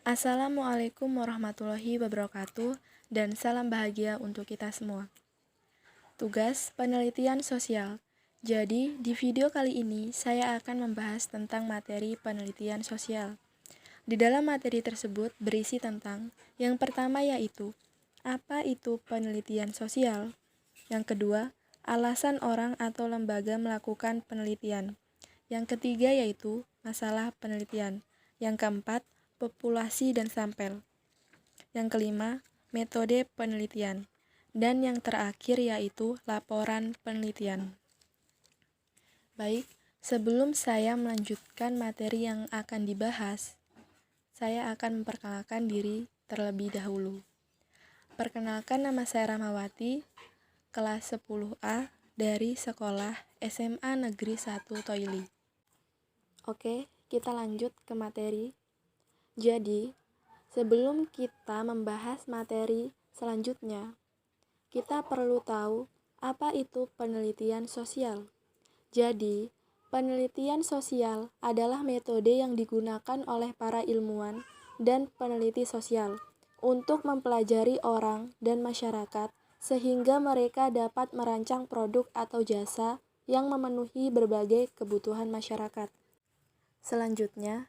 Assalamualaikum warahmatullahi wabarakatuh dan salam bahagia untuk kita semua. Tugas penelitian sosial. Jadi, di video kali ini saya akan membahas tentang materi penelitian sosial. Di dalam materi tersebut berisi tentang yang pertama yaitu apa itu penelitian sosial? Yang kedua, alasan orang atau lembaga melakukan penelitian. Yang ketiga yaitu masalah penelitian. Yang keempat, populasi dan sampel. Yang kelima, metode penelitian. Dan yang terakhir yaitu laporan penelitian. Baik, sebelum saya melanjutkan materi yang akan dibahas, saya akan memperkenalkan diri terlebih dahulu. Perkenalkan, nama saya Rahmawati, kelas 10A dari sekolah SMA Negeri 1 Toili. Oke, kita lanjut ke materi. Jadi, sebelum kita membahas materi selanjutnya, kita perlu tahu apa itu penelitian sosial. Jadi, penelitian sosial adalah metode yang digunakan oleh para ilmuwan dan peneliti sosial untuk mempelajari orang dan masyarakat sehingga mereka dapat merancang produk atau jasa yang memenuhi berbagai kebutuhan masyarakat. Selanjutnya,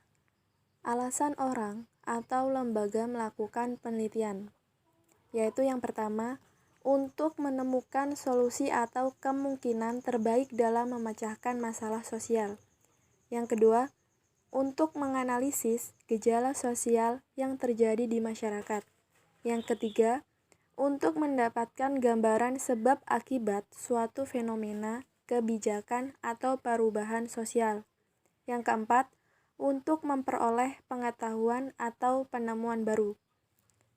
alasan orang atau lembaga melakukan penelitian, yaitu yang pertama, untuk menemukan solusi atau kemungkinan terbaik dalam memecahkan masalah sosial. Yang kedua, untuk menganalisis gejala sosial yang terjadi di masyarakat. Yang ketiga, untuk mendapatkan gambaran sebab akibat suatu fenomena, kebijakan, atau perubahan sosial. Yang keempat, untuk memperoleh pengetahuan atau penemuan baru.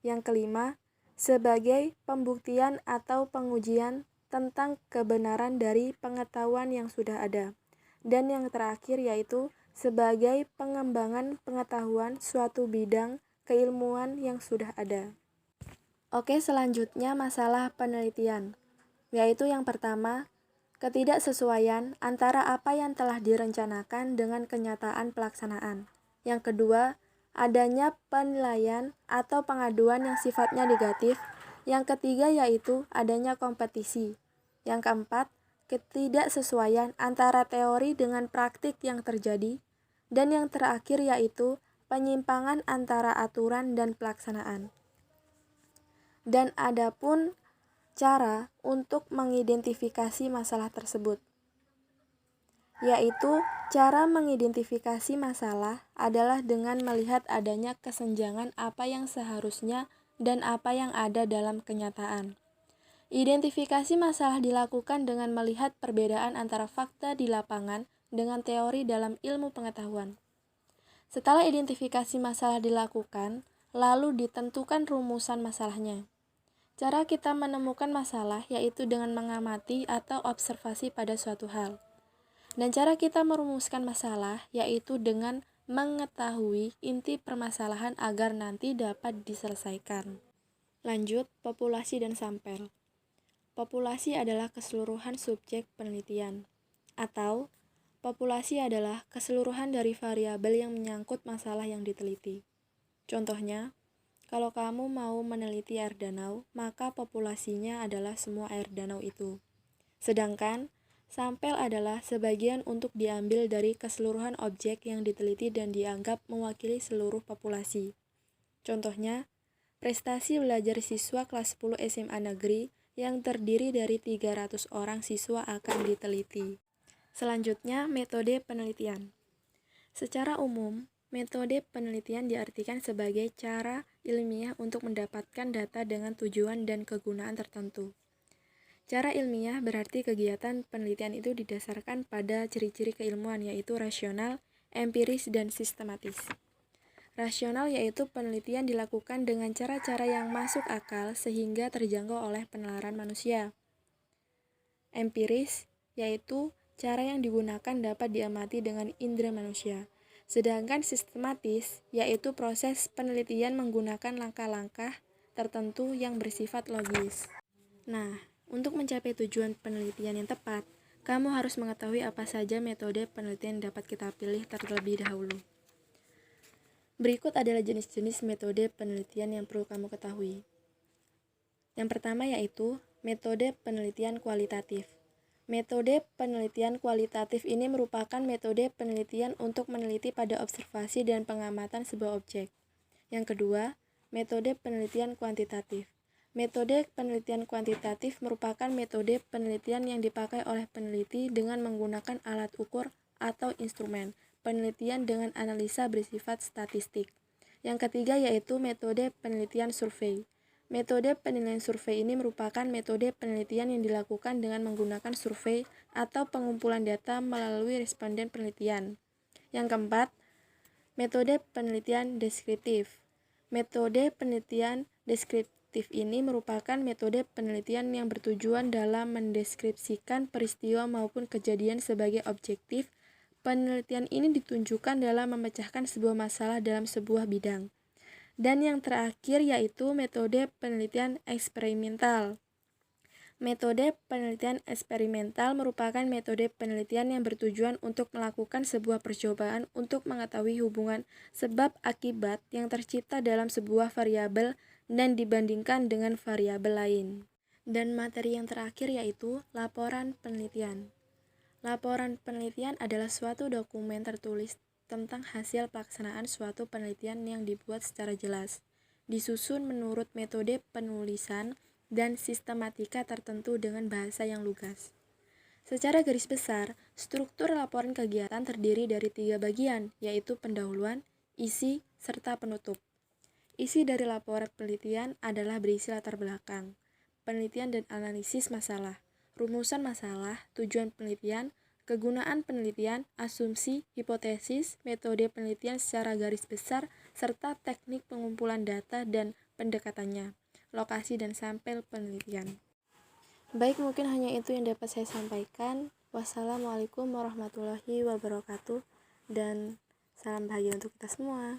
Yang kelima, sebagai pembuktian atau pengujian tentang kebenaran dari pengetahuan yang sudah ada. Dan yang terakhir yaitu sebagai pengembangan pengetahuan suatu bidang keilmuan yang sudah ada. Oke, selanjutnya masalah penelitian, yaitu yang pertama, ketidaksesuaian antara apa yang telah direncanakan dengan kenyataan pelaksanaan. Yang kedua, adanya penilaian atau pengaduan yang sifatnya negatif. Yang ketiga yaitu adanya kompetisi. Yang keempat, ketidaksesuaian antara teori dengan praktik yang terjadi. Dan yang terakhir yaitu penyimpangan antara aturan dan pelaksanaan. Dan adapun cara untuk mengidentifikasi masalah tersebut, yaitu cara mengidentifikasi masalah adalah dengan melihat adanya kesenjangan apa yang seharusnya dan apa yang ada dalam kenyataan. Identifikasi masalah dilakukan dengan melihat perbedaan antara fakta di lapangan dengan teori dalam ilmu pengetahuan. Setelah identifikasi masalah dilakukan, lalu ditentukan rumusan masalahnya. Cara kita menemukan masalah yaitu dengan mengamati atau observasi pada suatu hal. Dan cara kita merumuskan masalah yaitu dengan mengetahui inti permasalahan agar nanti dapat diselesaikan. Lanjut, populasi dan sampel. Populasi adalah keseluruhan subjek penelitian, atau populasi adalah keseluruhan dari variabel yang menyangkut masalah yang diteliti. Contohnya, kalau kamu mau meneliti air danau, maka populasinya adalah semua air danau itu. Sedangkan, sampel adalah sebagian untuk diambil dari keseluruhan objek yang diteliti dan dianggap mewakili seluruh populasi. Contohnya, prestasi belajar siswa kelas 10 SMA negeri yang terdiri dari 300 orang siswa akan diteliti. Selanjutnya, metode penelitian. Secara umum, metode penelitian diartikan sebagai cara ilmiah untuk mendapatkan data dengan tujuan dan kegunaan tertentu. Cara ilmiah berarti kegiatan penelitian itu didasarkan pada ciri-ciri keilmuan yaitu rasional, empiris, dan sistematis. Rasional yaitu penelitian dilakukan dengan cara-cara yang masuk akal sehingga terjangkau oleh penalaran manusia. Empiris yaitu cara yang digunakan dapat diamati dengan indera manusia. Sedangkan sistematis yaitu proses penelitian menggunakan langkah-langkah tertentu yang bersifat logis. Nah, untuk mencapai tujuan penelitian yang tepat, kamu harus mengetahui apa saja metode penelitian yang dapat kita pilih terlebih dahulu. Berikut adalah jenis-jenis metode penelitian yang perlu kamu ketahui. Yang pertama yaitu metode penelitian kualitatif. Metode penelitian kualitatif ini merupakan metode penelitian untuk meneliti pada observasi dan pengamatan sebuah objek. Yang kedua, metode penelitian kuantitatif. Metode penelitian kuantitatif merupakan metode penelitian yang dipakai oleh peneliti dengan menggunakan alat ukur atau instrumen penelitian dengan analisa bersifat statistik. Yang ketiga yaitu metode penelitian survei. Metode penilaian survei ini merupakan metode penelitian yang dilakukan dengan menggunakan survei atau pengumpulan data melalui responden penelitian. Yang keempat, metode penelitian deskriptif. Metode penelitian deskriptif ini merupakan metode penelitian yang bertujuan dalam mendeskripsikan peristiwa maupun kejadian sebagai objektif. Penelitian ini ditunjukkan dalam memecahkan sebuah masalah dalam sebuah bidang. Dan yang terakhir yaitu metode penelitian eksperimental. Metode penelitian eksperimental merupakan metode penelitian yang bertujuan untuk melakukan sebuah percobaan untuk mengetahui hubungan sebab akibat yang tercipta dalam sebuah variabel dan dibandingkan dengan variabel lain. Dan materi yang terakhir yaitu laporan penelitian. Laporan penelitian adalah suatu dokumen tertulis tentang hasil pelaksanaan suatu penelitian yang dibuat secara jelas, disusun menurut metode penulisan dan sistematika tertentu dengan bahasa yang lugas. Secara garis besar, struktur laporan kegiatan terdiri dari 3 bagian, yaitu pendahuluan, isi, serta penutup. Isi dari laporan penelitian adalah berisi latar belakang, penelitian dan analisis masalah, rumusan masalah, tujuan penelitian, kegunaan penelitian, asumsi, hipotesis, metode penelitian secara garis besar, serta teknik pengumpulan data dan pendekatannya, lokasi dan sampel penelitian. Baik, mungkin hanya itu yang dapat saya sampaikan. Wassalamualaikum warahmatullahi wabarakatuh dan salam bahagia untuk kita semua.